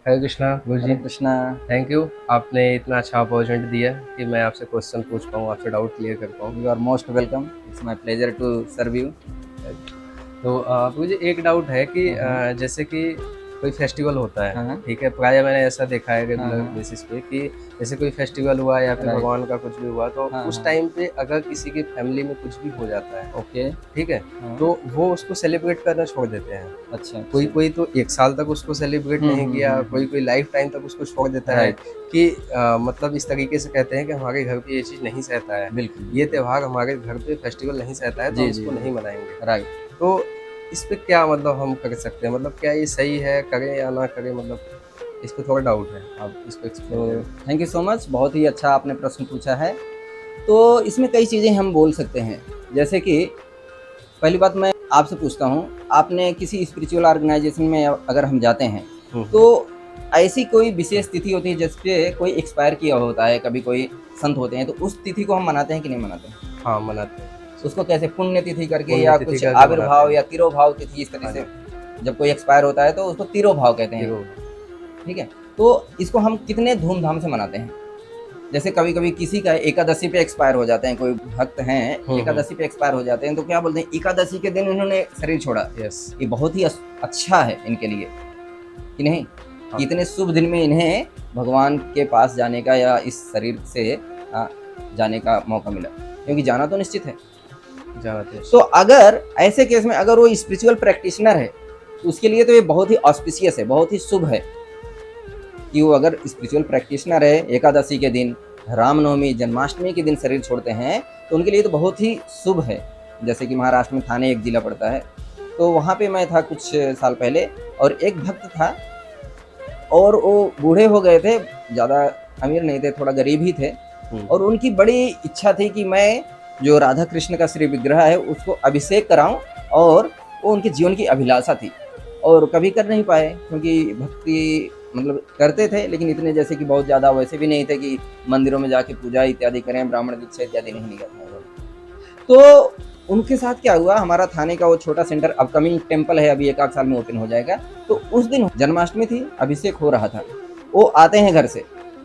Hare Krishna Guru ji. Hare Krishna. Thank you, आपने इतना अच्छा अपॉर्चुनिटी दिया कि मैं आपसे क्वेश्चन पूछ पाऊँ, आपसे डाउट क्लियर कर पाऊँ। You are most welcome. It's my pleasure to serve you. तो मुझे एक डाउट है कि हाँ हाँ जैसे कि कोई फेस्टिवल होता है, हाँ हाँ ठीक है, प्रायः मैंने ऐसा देखा है हाँ रेगुलर हाँ। बेसिस पे कि जैसे कोई फेस्टिवल हुआ या फिर राइट। भगवान का कुछ भी हुआ, तो हाँ उस हाँ। टाइम पे अगर किसी की फैमिली में कुछ भी हो जाता है, ओके। ठीक है, हाँ। तो वो उसको सेलिब्रेट करना छोड़ देते हैं। अच्छा कोई अच्छा। कोई तो 1 साल तक उसको सेलिब्रेट नहीं किया, कोई लाइफ टाइम तक उसको छोड़ देता है राइट। कि मतलब इस तरीके से कहते हैं कि हमारे घर पे ये चीज़ नहीं सहता है, बिल्कुल ये बिल्कुल। त्योहार हमारे घर पे फेस्टिवल नहीं सहता है, तो हम जी जी इसको जी। नहीं मनाएँगे। राइट। तो इस पे क्या मतलब हम कर सकते हैं? मतलब क्या ये सही है, करें या ना करें? मतलब इस पे थोड़ा डाउट है, आप इसको एक्सप्लेन तो करें। थैंक यू सो मच, बहुत ही अच्छा आपने प्रश्न पूछा है। तो इसमें कई चीज़ें हम बोल सकते हैं। जैसे कि पहली बात मैं आपसे पूछता हूँ, आपने किसी स्पिरिचुअल ऑर्गेनाइजेशन में अगर हम जाते हैं, हुँ, तो हुँ। ऐसी कोई विशेष तिथि होती है जिस पे कोई एक्सपायर किया होता है, कभी कोई संत होते हैं, तो उस तिथि को हम मनाते हैं कि नहीं मनाते हैं? हाँ, मनाते हैं। उसको कैसे पुण्य तिथि करके या पुण्यतिथि कुछ करके मनाते आविर्भाव हैं। या तिरोभाव तिथि इस तरह हाँ से जी, जब कोई एक्सपायर होता है तो उसको तिरोभाव कहते हैं। ज़रूर। ठीक है? तो इसको हम कितने धूमधाम से मनाते हैं। जैसे कभी-कभी किसी का एकादशी पे एक्सपायर हो जाते हैं, कोई भक्त हैं, हुँ, हुँ। एकादशी पे एक्सपायर हो जाते हैं, तो क्या बोलते हैं, एकादशी के दिन इन्होंने शरीर छोड़ा। यस। ये बहुत ही अच्छा है इनके लिए, कि नहीं? कि हाँ, इतने शुभ दिन में इन्हें भगवान के पास जाने का या इस शरीर से अ, जाने का मौका मिला, क्योंकि जाना तो निश्चित है। जाना तो तो अगर ऐसे केस में अगर वो स्पिरिचुअल प्रैक्टिशनर है, तो उसके लिए तो ये बहुत ही ऑस्पिशियस है, बहुत ही शुभ है कि वो अगर स्पिरिचुअल प्रैक्टिशनर है, एकादशी के दिन, रामनवमी, जन्माष्टमी के दिन शरीर छोड़ते हैं, तो उनके लिए तो बहुत ही शुभ है। जैसे कि महाराष्ट्र में थाने एक जिला पड़ता है, तो वहाँ पे मैं था कुछ साल पहले, और एक भक्त था और वो बूढ़े हो गए थे, ज़्यादा अमीर नहीं थे, थोड़ा गरीब ही थे, हुँ, और उनकी बड़ी इच्छा थी कि मैं जो राधा कृष्ण का श्री विग्रह है उसको अभिषेक कराऊं, और वो उनके जीवन की अभिलाषा थी, और कभी कर नहीं पाए क्योंकि भक्ति मतलब करते थे, लेकिन इतने जैसे कि बहुत ज़्यादा वैसे भी नहीं थे कि मंदिरों में जाके पूजा इत्यादि करें, ब्राह्मण दीक्षा इत्यादि नहीं लिया था उन्होंने। तो उनके साथ क्या हुआ, हमारा थाने का वो छोटा सेंटर अपकमिंग टेम्पल है, अभी एक आध साल में ओपन हो जाएगा, तो उस दिन जन्माष्टमी थी, अभिषेक हो रहा था। वो आते हैं घर से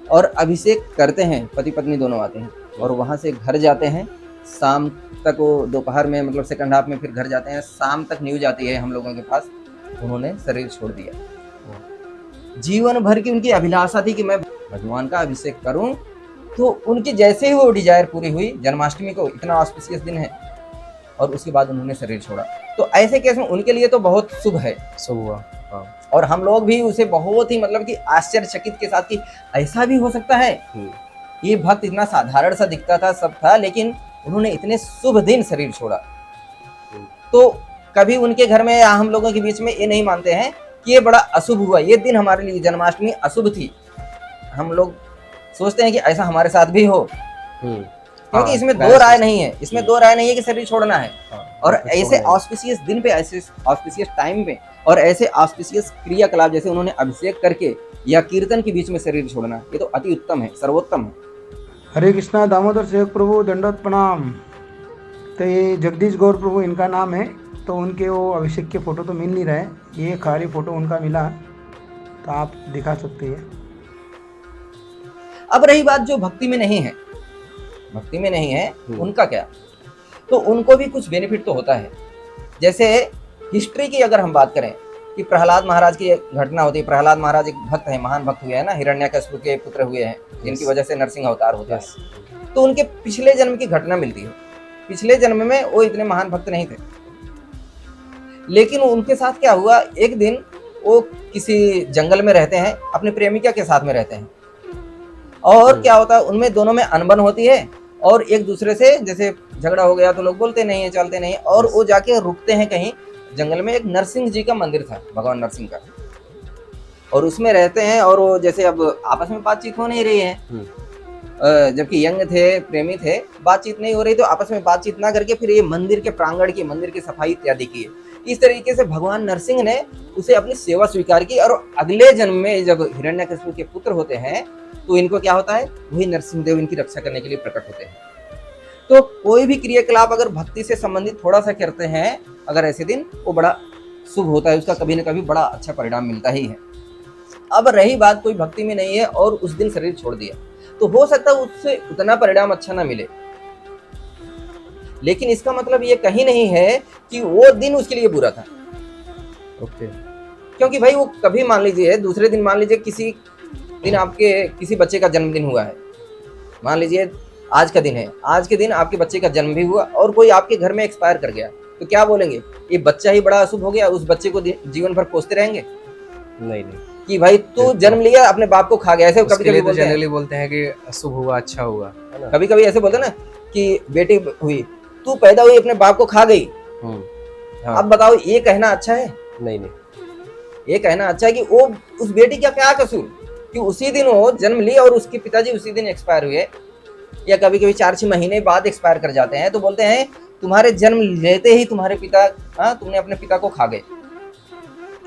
और अभिषेक करते हैं, पति पत्नी दोनों आते हैं, और हुँ। वहाँ से घर जाते हैं। शाम तक वो दोपहर में मतलब सेकंड हाफ में फिर घर जाते हैं, शाम तक न्यूज आती है हम लोगों के पास, उन्होंने शरीर छोड़ दिया। जीवन भर की उनकी अभिलाषा थी कि मैं भगवान का अभिषेक करूं, तो उनकी जैसे ही वो डिजायर पूरी हुई, जन्माष्टमी को इतना ऑस्पिशियस दिन है, और उसके बाद उन्होंने शरीर छोड़ा। तो ऐसे केस में उनके लिए तो बहुत शुभ है, शुभ हुआ। हाँ। और हम लोग भी उसे बहुत ही मतलब कि आश्चर्यचकित के साथ कि ऐसा भी हो सकता है। हुँ, ये भक्त इतना साधारण सा दिखता था, सब था, लेकिन उन्होंने इतने शुभ दिन शरीर छोड़ा। हुँ। तो कभी उनके घर में या हम लोगों के बीच में ये नहीं मानते हैं कि ये बड़ा अशुभ हुआ, ये दिन हमारे लिए जन्माष्टमी अशुभ थी। हम लोग सोचते हैं कि ऐसा हमारे साथ भी हो, हुँ। क्योंकि हाँ, इसमें मैं दो राय सोचता नहीं हूँ। है, इसमें हुँ, दो राय नहीं है कि शरीर छोड़ना है। हाँ, और बिल्कुल ऐसे छोड़ना ही ऑस्पिशियस दिन पे, ऐसे ऑस्पिशियस टाइम पे, और ऐसे ऑस्पिशियस क्रियाकलाप जैसे उन्होंने अभिषेक करके या कीर्तन के बीच में शरीर छोड़ना, ये तो अति उत्तम है, सर्वोत्तम है। हरे कृष्णा दामोदर सेवक प्रभु दंडवत प्रणाम। तो ये जगदीश गौर प्रभु इनका नाम है। तो उनके वो अभिषेक के फ़ोटो तो मिल नहीं रहे, ये खाली फ़ोटो उनका मिला, तो आप दिखा सकते हैं। अब रही बात जो भक्ति में नहीं है, भक्ति में नहीं है, उनका क्या? तो उनको भी कुछ बेनिफिट तो होता है। जैसे हिस्ट्री की अगर हम बात करें कि प्रहलाद महाराज की एक घटना होती है। प्रहलाद महाराज एक भक्त है, महान भक्त हुए हैं ना, हिरण्यकशिपु के पुत्र हुए हैं, जिनकी वजह से नरसिंह अवतार होता यस। है। तो उनके पिछले जन्म की घटना मिलती है। पिछले जन्म में वो इतने महान भक्त नहीं थे, लेकिन उनके साथ क्या हुआ, एक दिन वो किसी जंगल में रहते हैं, अपने प्रेमिका के साथ में रहते हैं, और क्या होता है, उनमें दोनों में अनबन होती है, और एक दूसरे से जैसे झगड़ा हो गया तो लोग बोलते नहीं है, चलते नहीं है, और वो जाके रुकते हैं कहीं जंगल में। एक नरसिंह जी का मंदिर था, भगवान नरसिंह का, और उसमें रहते हैं, और वो जैसे अब आपस में बातचीत हो नहीं रही है, जबकि यंग थे, प्रेमी थे, बातचीत नहीं हो रही, तो आपस में बातचीत ना करके फिर ये मंदिर के प्रांगण की, मंदिर की सफाई इत्यादि की। इस तरीके से भगवान नरसिंह ने उसे अपनी सेवा स्वीकार की, और अगले जन्म में जब हिरण्यकशिपु के पुत्र होते हैं, तो इनको क्या होता है, वही नरसिंह देव इनकी रक्षा करने के लिए प्रकट होते हैं। तो कोई भी क्रियाकलाप अगर भक्ति से संबंधित थोड़ा सा करते हैं अगर ऐसे दिन, वो बड़ा शुभ होता है, उसका कभी ना कभी बड़ा अच्छा परिणाम मिलता ही है। अब रही बात कोई भक्ति में नहीं है और उस दिन शरीर छोड़ दिया, तो हो सकता है उससे उतना परिणाम अच्छा ना मिले, लेकिन इसका मतलब ये कहीं नहीं है कि वो दिन उसके लिए बुरा था। ओके। क्योंकि भाई वो कभी मान लीजिए दूसरे दिन, मान लीजिए किसी दिन आपके किसी बच्चे का जन्मदिन हुआ है, मान लीजिए आज का दिन है, आज के दिन आपके बच्चे का जन्म भी हुआ और कोई आपके घर में एक्सपायर कर गया, तो क्या बोलेंगे, ये बच्चा ही बड़ा अशुभ हो गया, उस बच्चे को जीवन भर कोसते रहेंगे नहीं नहीं, कि भाई तू जन्म लिया अपने बाप को खा गया, ऐसे कभी उसके कभी लिए तो बोलते हैं। जनरली बोलते हैं कि अशुभ हुआ अच्छा हुआ, है ना। कभी कभी ऐसे बोलते हैं ना कि बेटी हुई, तू पैदा हुई अपने बाप को खा गई। हाँ। अब बताओ ये कहना अच्छा है? नहीं नहीं, ये कहना अच्छा है कि वो उस बेटी का क्या कसूर कि उसी दिन वो जन्म ली और उसके पिताजी उसी दिन एक्सपायर हुए, या कभी कभी 4-6 महीने बाद एक्सपायर कर जाते हैं, तो बोलते हैं तुम्हारे जन्म लेते ही तुम्हारे पिता, हाँ तुमने अपने पिता को खा गए।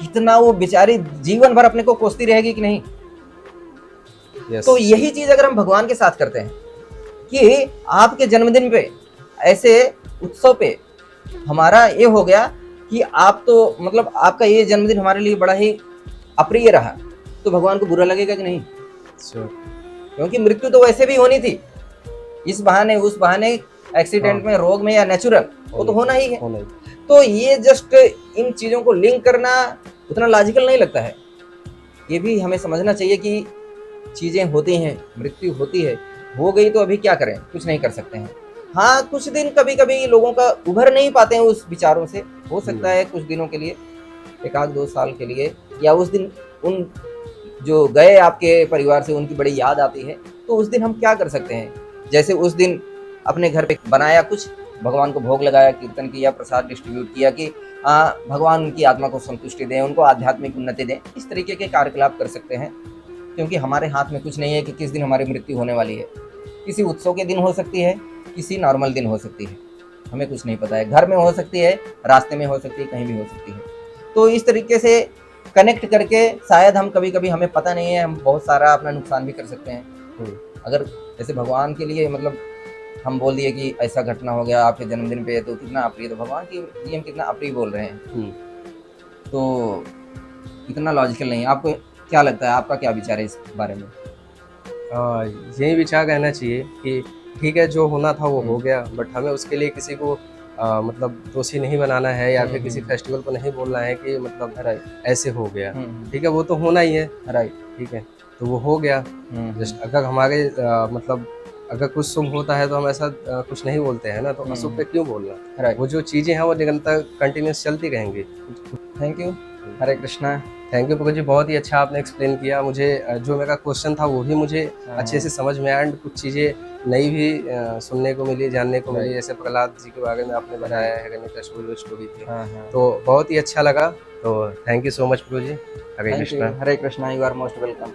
कितना वो बेचारी जीवन भर अपने को कोसती रहेगी कि नहीं। यस। तो यही चीज अगर हम भगवान के साथ करते हैं कि आपके जन्मदिन पे, ऐसे उत्सव पे हमारा ये हो गया कि आप तो मतलब आपका ये जन्मदिन हमारे लिए बड़ा ही अप्रिय रहा, तो भगवान को बुरा लगेगा कि नहीं? Sure. क्योंकि मृत्यु तो वैसे भी होनी थी, इस बहाने उस बहाने, एक्सीडेंट में, रोग में या नेचुरल, वो तो होना ही है। होना ही। तो ये जस्ट इन चीजों को लिंक करना उतना लॉजिकल नहीं लगता है। ये भी हमें समझना चाहिए कि चीजें होती हैं, मृत्यु होती है, हो गई तो अभी क्या करें, कुछ नहीं कर सकते हैं। हाँ कुछ दिन कभी कभी लोगों का उभर नहीं पाते हैं उस विचारों से, हो सकता है कुछ दिनों के लिए, 1-2 साल के लिए, या उस दिन उन जो गए आपके परिवार से उनकी बड़ी याद आती है, तो उस दिन हम क्या कर सकते हैं? जैसे उस दिन अपने घर पे बनाया कुछ, भगवान को भोग लगाया, कीर्तन किया, प्रसाद डिस्ट्रीब्यूट किया कि भगवान उनकी आत्मा को संतुष्टि दें, उनको आध्यात्मिक उन्नति दें, इस तरीके के कार्यकलाप कर सकते हैं। क्योंकि हमारे हाथ में कुछ नहीं है कि किस दिन हमारी मृत्यु होने वाली है। किसी उत्सव के दिन हो सकती है, किसी नॉर्मल दिन हो सकती है, हमें कुछ नहीं पता है। घर में हो सकती है, रास्ते में हो सकती है, कहीं भी हो सकती है। तो इस तरीके से कनेक्ट करके शायद हम कभी कभी, हमें पता नहीं है, हम बहुत सारा अपना नुकसान भी कर सकते हैं। अगर जैसे भगवान के लिए मतलब हम बोल दिए कि ऐसा घटना हो गया आपके जन्मदिन पे, तो कितना अप्रिय, तो भगवान के लिए हम कितना अप्रिय बोल रहे हैं, तो इतना लॉजिकल नहीं है। आपको क्या लगता है, आपका क्या विचार है इस बारे में? यही विचार कहना चाहिए कि ठीक है, जो होना था वो हो गया, बट हमें उसके लिए किसी को मतलब दोषी नहीं बनाना है, या फिर किसी फेस्टिवल को नहीं बोलना है कि मतलब ऐसे हो गया। ठीक है, वो तो होना ही है, राइट, ठीक है, तो वो हो गया। जस्ट अगर हमारे मतलब अगर कुछ शुभ होता है तो हम ऐसा कुछ नहीं बोलते हैं ना, तो अशुभ पे क्यों बोलना? राइट। वो जो चीज़ें हैं वो निरंतर कंटिन्यूस चलती रहेंगी। Thank you, Hare Krishna. Thank you Pankaj ji, बहुत ही अच्छा आपने एक्सप्लेन किया। मुझे जो मेरा क्वेश्चन था वो भी मुझे अच्छे से समझ में आया, एंड कुछ चीज़ें नई भी सुनने को मिली, जानने को मिली। जैसे प्रहलाद जी के बारे में आपने बताया है, हिरण्यकशिपु स्टोरी थी, तो बहुत ही अच्छा लगा। तो थैंक यू सो मच प्रभु जी। Hare Krishna. Hare Krishna, you are most welcome.